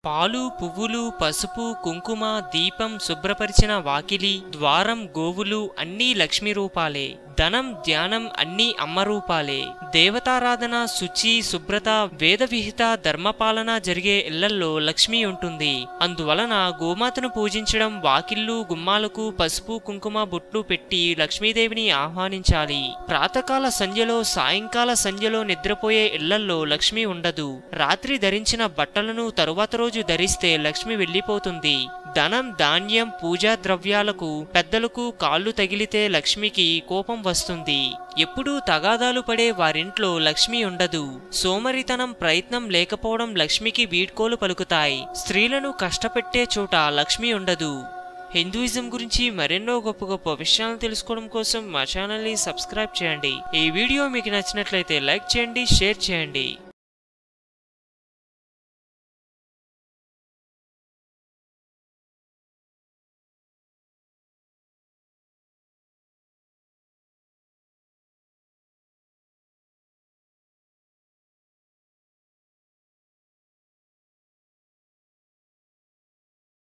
పాలు పువ్వులు పసుపు కుంకుమ దీపం శుభ్రపరిచిన వాకిలి ద్వారం గోవులు అన్నీ లక్ష్మీ రూపాలే. ధనం ధ్యానం అన్నీ అమ్మ రూపాలే. దేవతారాధన శుచి శుభ్రత వేద విహిత ధర్మపాలన జరిగే ఇళ్లల్లో లక్ష్మి ఉంటుంది. అందువలన గోమాతను పూజించడం, వాకిళ్ళు గుమ్మాలకు పసుపు కుంకుమ బొట్లు పెట్టి లక్ష్మీదేవిని ఆహ్వానించాలి. ప్రాతకాల సంధ్యలో సాయంకాల సంధ్యలో నిద్రపోయే ఇళ్లల్లో లక్ష్మి ఉండదు. రాత్రి ధరించిన బట్టలను తరువాత రోజు ధరిస్తే లక్ష్మి వెళ్లిపోతుంది. ధనం ధాన్యం పూజా ద్రవ్యాలకు పెద్దలకు కాళ్ళు తగిలితే లక్ష్మికి కోపం వస్తుంది. ఎప్పుడూ తగాదాలు పడే వారింట్లో లక్ష్మి ఉండదు. సోమరితనం ప్రయత్నం లేకపోవడం లక్ష్మికి వీడ్కోలు పలుకుతాయి. స్త్రీలను కష్టపెట్టే చోట లక్ష్మి ఉండదు. హిందూయిజం గురించి మరెన్నో గొప్ప గొప్ప విషయాలను తెలుసుకోవడం కోసం మా ఛానల్ని సబ్స్క్రైబ్ చేయండి. ఈ వీడియో మీకు నచ్చినట్లయితే లైక్ చేయండి, షేర్ చేయండి.